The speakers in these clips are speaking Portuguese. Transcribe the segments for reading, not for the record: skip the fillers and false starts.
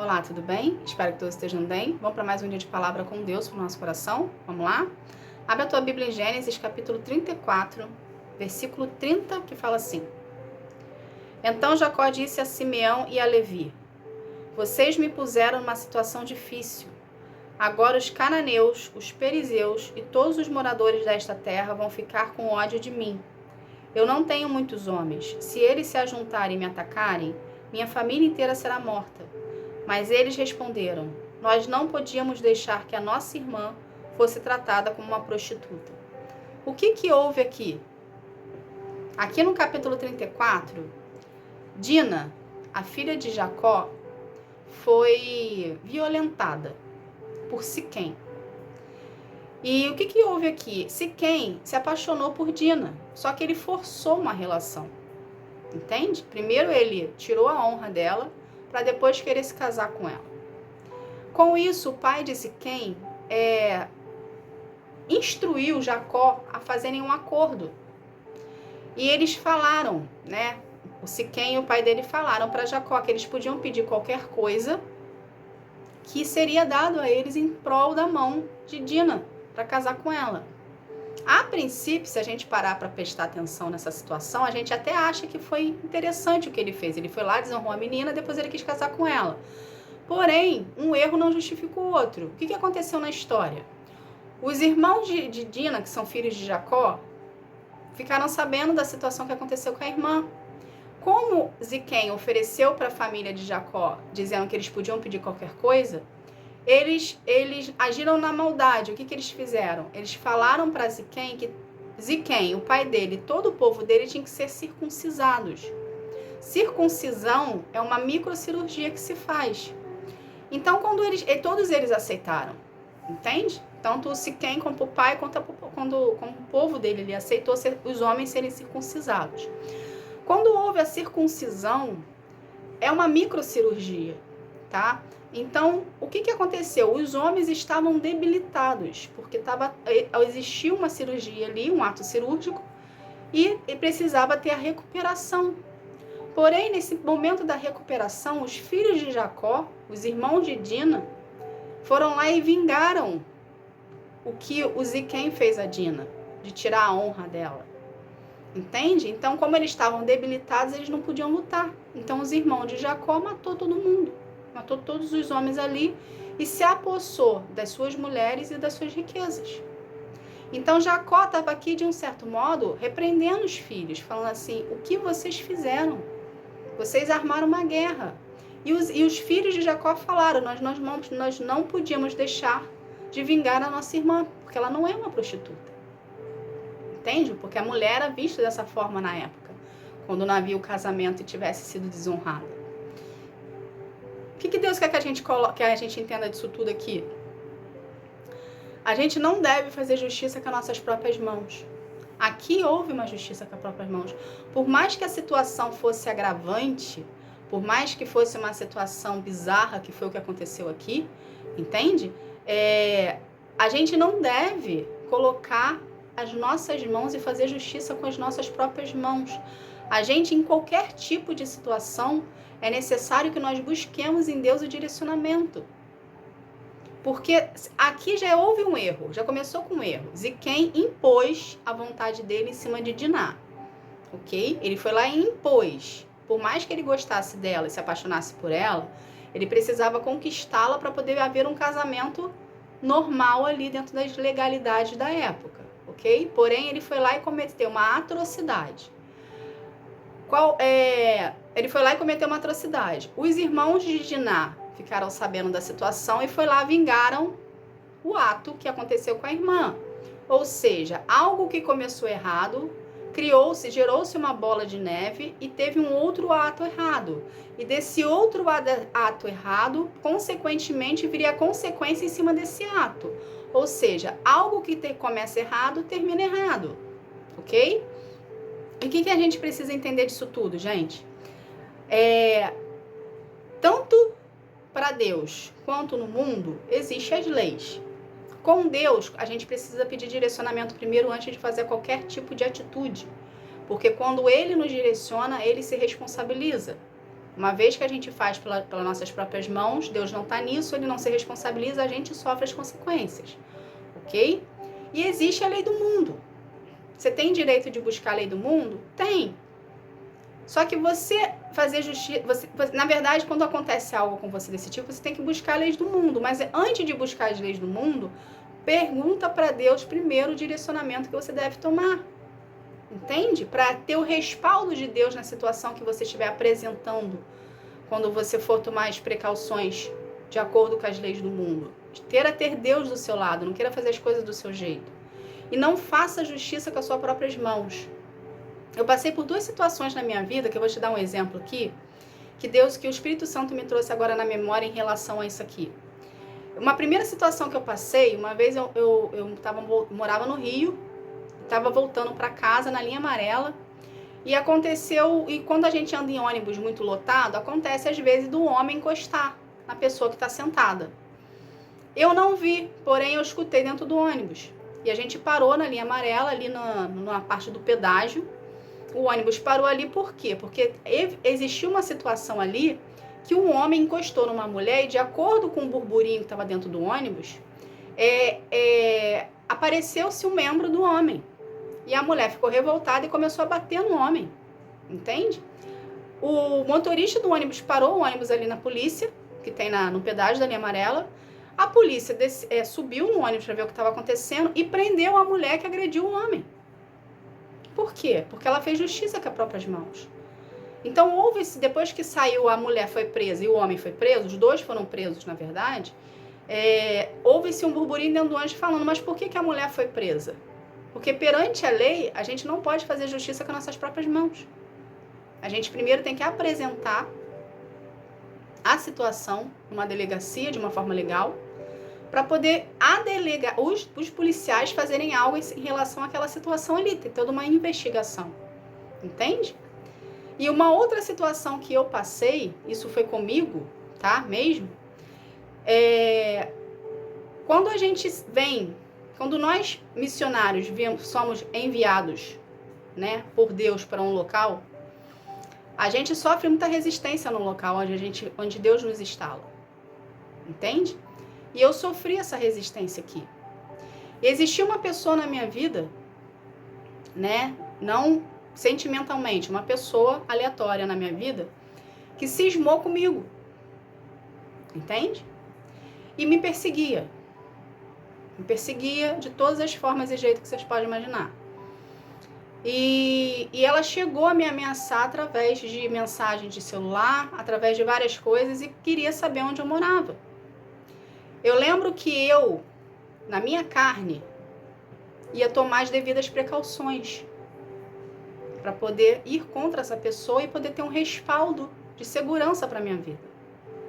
Olá, tudo bem? Espero que todos estejam bem. Vamos para mais um dia de palavra com Deus para o nosso coração? Vamos lá? Abre a tua Bíblia em Gênesis, capítulo 34, versículo 30, que fala assim: Então Jacó disse a Simeão e a Levi: Vocês me puseram numa situação difícil. Agora os cananeus, os perizeus e todos os moradores desta terra vão ficar com ódio de mim. Eu não tenho muitos homens. Se eles se ajuntarem e me atacarem, minha família inteira será morta. Mas eles responderam: Nós não podíamos deixar que a nossa irmã fosse tratada como uma prostituta. O que houve aqui? Aqui no capítulo 34, Dina, a filha de Jacó, foi violentada por Siquém. E o que houve aqui? Siquém se apaixonou por Dina, só que ele forçou uma relação. Entende? Primeiro ele tirou a honra dela, para depois querer se casar com ela. Com isso, o pai de Siquém instruiu Jacó a fazerem um acordo. E eles falaram, né? O Siquém e o pai dele falaram para Jacó que eles podiam pedir qualquer coisa que seria dado a eles em prol da mão de Dina, para casar com ela. A princípio, se a gente parar para prestar atenção nessa situação, a gente até acha que foi interessante o que ele fez. Ele foi lá, desonrou a menina, depois ele quis casar com ela. Porém, um erro não justifica o outro. O que aconteceu na história? Os irmãos de Dina, que são filhos de Jacó, ficaram sabendo da situação que aconteceu com a irmã. Como Siquém ofereceu para a família de Jacó, dizendo que eles podiam pedir qualquer coisa, eles agiram na maldade. O que eles fizeram? Eles falaram para Siquém que Siquém, o pai dele, todo o povo dele tinha que ser circuncisados. Circuncisão é uma microcirurgia que se faz. Então, todos eles aceitaram, entende? Tanto o Siquém como o pai, como o povo dele, ele aceitou os homens serem circuncisados. Quando houve a circuncisão, é uma microcirurgia, tá? Então, o que aconteceu? Os homens estavam debilitados, porque existia uma cirurgia ali, um ato cirúrgico, e precisava ter a recuperação. Porém, nesse momento da recuperação, os filhos de Jacó, os irmãos de Dina, foram lá e vingaram o que o Siquém fez a Dina, de tirar a honra dela. Entende? Então, como eles estavam debilitados, eles não podiam lutar. Então, os irmãos de Jacó matou todo mundo. Matou todos os homens ali e se apossou das suas mulheres e das suas riquezas. Então Jacó estava aqui, de um certo modo, repreendendo os filhos, falando assim: o que vocês fizeram? Vocês armaram uma guerra. E os filhos de Jacó falaram: nós não podíamos deixar de vingar a nossa irmã, porque ela não é uma prostituta. Entende? Porque a mulher era vista dessa forma na época, quando não havia o casamento e tivesse sido desonrada. O que Deus quer que a gente entenda disso tudo aqui? A gente não deve fazer justiça com as nossas próprias mãos. Aqui houve uma justiça com as próprias mãos. Por mais que a situação fosse agravante, por mais que fosse uma situação bizarra, que foi o que aconteceu aqui, entende? A gente não deve colocar as nossas mãos e fazer justiça com as nossas próprias mãos. A gente, em qualquer tipo de situação, é necessário que nós busquemos em Deus o direcionamento. Porque aqui já houve um erro, já começou com um erro. Siquém impôs a vontade dele em cima de Diná, ok? Ele foi lá e impôs. Por mais que ele gostasse dela e se apaixonasse por ela, ele precisava conquistá-la para poder haver um casamento normal ali dentro das legalidades da época, ok? Porém, ele foi lá e cometeu uma atrocidade. Ele foi lá e cometeu uma atrocidade. Os irmãos de Diná ficaram sabendo da situação e foi lá vingaram o ato que aconteceu com a irmã. Ou seja, algo que começou errado, gerou-se uma bola de neve e teve um outro ato errado. E desse outro ato errado, consequentemente, viria a consequência em cima desse ato. Ou seja, algo que começa errado, termina errado. Ok? E o que a gente precisa entender disso tudo, gente? Tanto para Deus quanto no mundo, existem as leis. Com Deus, a gente precisa pedir direcionamento primeiro antes de fazer qualquer tipo de atitude. Porque quando Ele nos direciona, Ele se responsabiliza. Uma vez que a gente faz pelas nossas próprias mãos, Deus não está nisso, Ele não se responsabiliza, a gente sofre as consequências, ok? E existe a lei do mundo. Você tem direito de buscar a lei do mundo? Tem. Só que você fazer justiça... na verdade, quando acontece algo com você desse tipo, você tem que buscar as leis do mundo. Mas antes de buscar as leis do mundo, pergunta para Deus primeiro o direcionamento que você deve tomar. Entende? Para ter o respaldo de Deus na situação que você estiver apresentando, quando você for tomar as precauções de acordo com as leis do mundo. Ter Deus do seu lado, não queira fazer as coisas do seu jeito. E não faça justiça com as suas próprias mãos. Eu passei por 2 situações na minha vida, que eu vou te dar um exemplo aqui, que o Espírito Santo me trouxe agora na memória em relação a isso aqui. Uma primeira situação que eu passei, uma vez eu morava no Rio, estava voltando para casa na linha amarela, e aconteceu, e quando a gente anda em ônibus muito lotado, acontece às vezes do homem encostar na pessoa que está sentada. Eu não vi, porém eu escutei dentro do ônibus. E a gente parou na linha amarela, ali na parte do pedágio. O ônibus parou ali por quê? Porque existiu uma situação ali que um homem encostou numa mulher e, de acordo com o burburinho que estava dentro do ônibus, apareceu-se um membro do homem. E a mulher ficou revoltada e começou a bater no homem. Entende? O motorista do ônibus parou o ônibus ali na polícia, que tem no pedágio da linha amarela. A polícia subiu no ônibus para ver o que estava acontecendo e prendeu a mulher que agrediu o homem. Por quê? Porque ela fez justiça com as próprias mãos. Então, depois que saiu, a mulher foi presa e o homem foi preso, os dois foram presos, na verdade, houve-se um burburinho dentro do ônibus falando, mas por que a mulher foi presa? Porque perante a lei, a gente não pode fazer justiça com as nossas próprias mãos. A gente primeiro tem que apresentar a situação numa delegacia, de uma forma legal, para poder os policiais fazerem algo em relação àquela situação ali, ter toda uma investigação. Entende? E uma outra situação que eu passei, isso foi comigo, tá? Mesmo, quando nós missionários somos enviados, né, por Deus para um local, a gente sofre muita resistência no local onde Deus nos instala. Entende? E eu sofri essa resistência aqui. E existia uma pessoa na minha vida, né, não sentimentalmente, uma pessoa aleatória na minha vida, que cismou comigo. Entende? E me perseguia. Me perseguia de todas as formas e jeitos que vocês podem imaginar. E ela chegou a me ameaçar através de mensagem de celular, através de várias coisas, e queria saber onde eu morava. Eu lembro que eu, na minha carne, ia tomar as devidas precauções para poder ir contra essa pessoa e poder ter um respaldo de segurança para minha vida.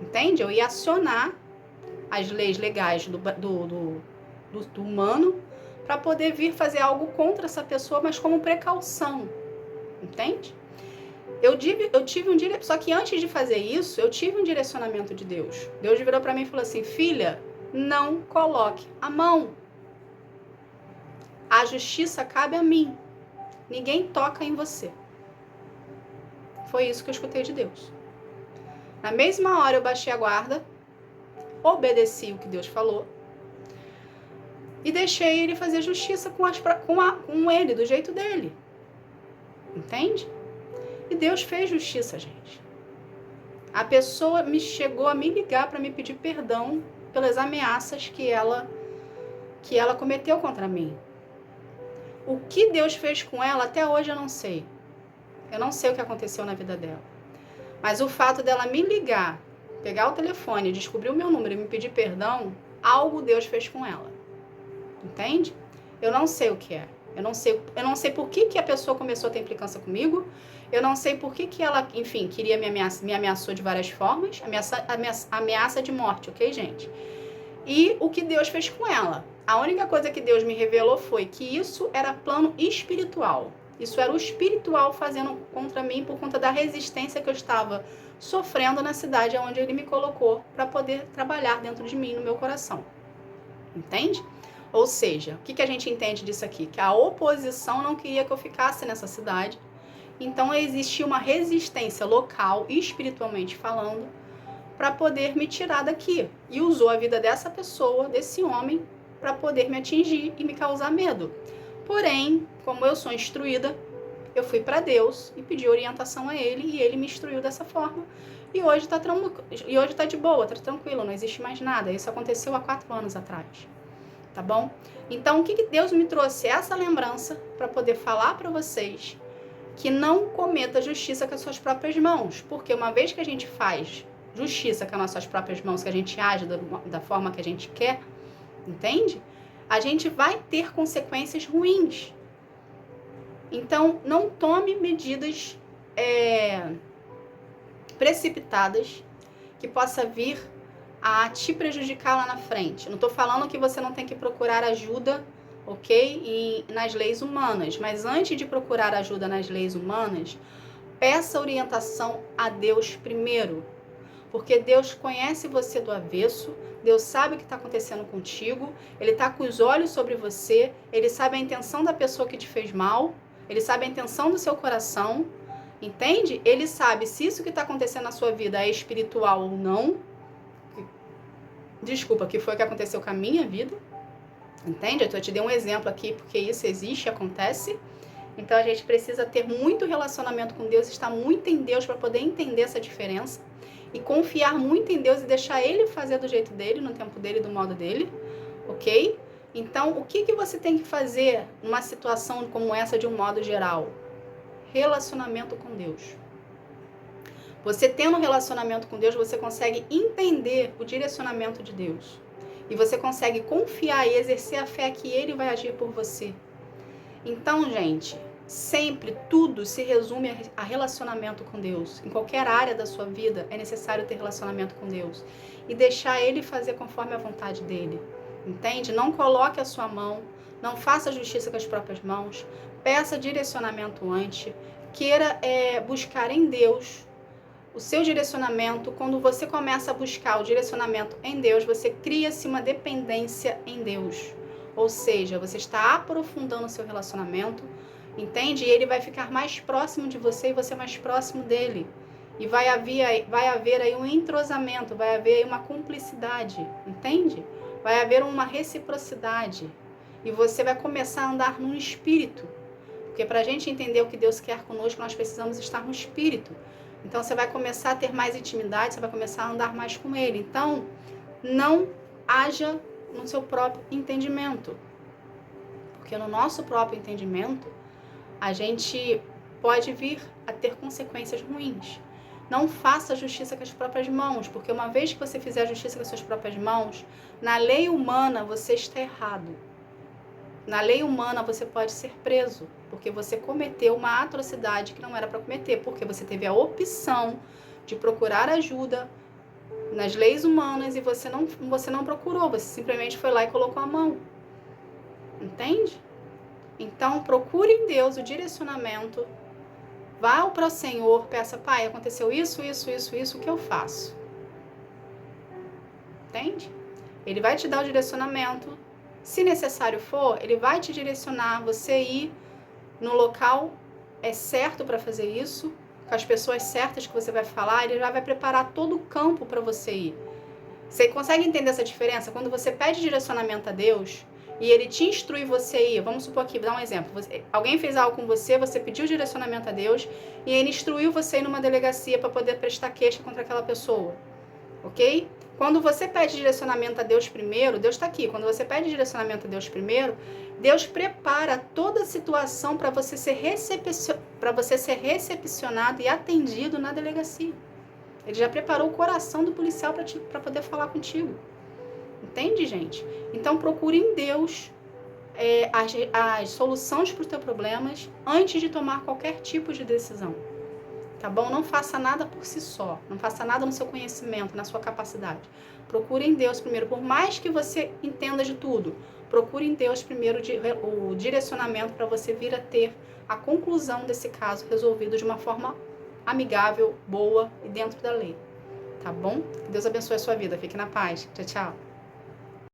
Entende? Eu ia acionar as leis legais do humano para poder vir fazer algo contra essa pessoa, mas como precaução. Entende? Eu tive um direcionamento, só que antes de fazer isso, eu tive um direcionamento de Deus. Deus virou para mim e falou assim, filha, não coloque a mão. A justiça cabe a mim. Ninguém toca em você. Foi isso que eu escutei de Deus. Na mesma hora eu baixei a guarda, obedeci o que Deus falou e deixei ele fazer justiça com ele, do jeito dele. Entende? E Deus fez justiça, gente. A pessoa chegou a me ligar para me pedir perdão pelas ameaças que ela cometeu contra mim. O que Deus fez com ela, até hoje eu não sei. Eu não sei o que aconteceu na vida dela. Mas o fato dela me ligar, pegar o telefone, descobrir o meu número e me pedir perdão, algo Deus fez com ela. Entende? Eu não sei o que é. Eu não sei por que a pessoa começou a ter implicância comigo. Eu não sei por que ela, enfim, queria me ameaçou de várias formas. Ameaça de morte, ok, gente? E o que Deus fez com ela? A única coisa que Deus me revelou foi que isso era plano espiritual. Isso era o espiritual fazendo contra mim por conta da resistência que eu estava sofrendo na cidade onde Ele me colocou para poder trabalhar dentro de mim, no meu coração. Entende? Ou seja, o que a gente entende disso aqui? Que a oposição não queria que eu ficasse nessa cidade Então existia uma resistência local, espiritualmente falando, para poder me tirar daqui. E usou a vida dessa pessoa, desse homem, para poder me atingir e me causar medo. Porém, como eu sou instruída, eu fui para Deus e pedi orientação a Ele, e Ele me instruiu dessa forma. E hoje tá de boa, tá tranquilo, não existe mais nada. Isso aconteceu há 4 anos atrás, tá bom? Então, o que Deus me trouxe? Essa lembrança para poder falar para vocês que não cometa justiça com as suas próprias mãos. Porque uma vez que a gente faz justiça com as nossas próprias mãos, que a gente age da forma que a gente quer, entende? A gente vai ter consequências ruins. Então, não tome medidas precipitadas que possa vir a te prejudicar lá na frente. Não estou falando que você não tem que procurar ajuda, ok? Nas leis humanas. Mas antes de procurar ajuda nas leis humanas, peça orientação a Deus primeiro. Porque Deus conhece você do avesso, Deus sabe o que está acontecendo contigo, Ele está com os olhos sobre você, Ele sabe a intenção da pessoa que te fez mal, Ele sabe a intenção do seu coração, entende? Ele sabe se isso que está acontecendo na sua vida é espiritual ou não. Desculpa, que foi o que aconteceu com a minha vida, entende? Eu te dei um exemplo aqui, porque isso existe, acontece. Então a gente precisa ter muito relacionamento com Deus, estar muito em Deus para poder entender essa diferença. E confiar muito em Deus e deixar Ele fazer do jeito dele, no tempo dele, do modo dele, ok? Então, o que você tem que fazer numa situação como essa de um modo geral? Relacionamento com Deus. Você tendo um relacionamento com Deus, você consegue entender o direcionamento de Deus. E você consegue confiar e exercer a fé que Ele vai agir por você. Então, gente, sempre tudo se resume a relacionamento com Deus. Em qualquer área da sua vida é necessário ter relacionamento com Deus e deixar Ele fazer conforme a vontade dEle, entende? Não coloque a sua mão, não faça justiça com as próprias mãos, peça direcionamento antes, queira buscar em Deus o seu direcionamento. Quando você começa a buscar o direcionamento em Deus, você cria-se uma dependência em Deus, ou seja, você está aprofundando o seu relacionamento, entende? E ele vai ficar mais próximo de você e você mais próximo dele. E vai haver aí um entrosamento, vai haver aí uma cumplicidade, entende? Vai haver uma reciprocidade. E você vai começar a andar no espírito. Porque para a gente entender o que Deus quer conosco, nós precisamos estar no espírito. Então você vai começar a ter mais intimidade, você vai começar a andar mais com ele. Então, não haja no seu próprio entendimento. Porque no nosso próprio entendimento, a gente pode vir a ter consequências ruins. Não faça justiça com as próprias mãos, porque uma vez que você fizer justiça com as suas próprias mãos, na lei humana você está errado. Na lei humana você pode ser preso, porque você cometeu uma atrocidade que não era para cometer, porque você teve a opção de procurar ajuda nas leis humanas e você não procurou, você simplesmente foi lá e colocou a mão. Entende? Então, procure em Deus o direcionamento, vá para o Senhor, peça, Pai, aconteceu isso, o que eu faço? Entende? Ele vai te dar o direcionamento, se necessário for, ele vai te direcionar, você ir no local certo para fazer isso, com as pessoas certas que você vai falar, ele já vai preparar todo o campo para você ir. Você consegue entender essa diferença? Quando você pede direcionamento a Deus e ele te instrui você a ir, vamos supor aqui, vou dar um exemplo, alguém fez algo com você, você pediu direcionamento a Deus e ele instruiu você a ir numa delegacia para poder prestar queixa contra aquela pessoa, ok? Quando você pede direcionamento a Deus primeiro, Deus está aqui, quando você pede direcionamento a Deus primeiro, Deus prepara toda a situação para você ser recepcionado e atendido na delegacia. Ele já preparou o coração do policial para poder falar contigo. Entende, gente? Então, procure em Deus as soluções para os teus problemas antes de tomar qualquer tipo de decisão. Tá bom? Não faça nada por si só. Não faça nada no seu conhecimento, na sua capacidade. Procure em Deus primeiro. Por mais que você entenda de tudo, procure em Deus primeiro o direcionamento para você vir a ter a conclusão desse caso resolvido de uma forma amigável, boa e dentro da lei. Tá bom? Que Deus abençoe a sua vida. Fique na paz. Tchau, tchau.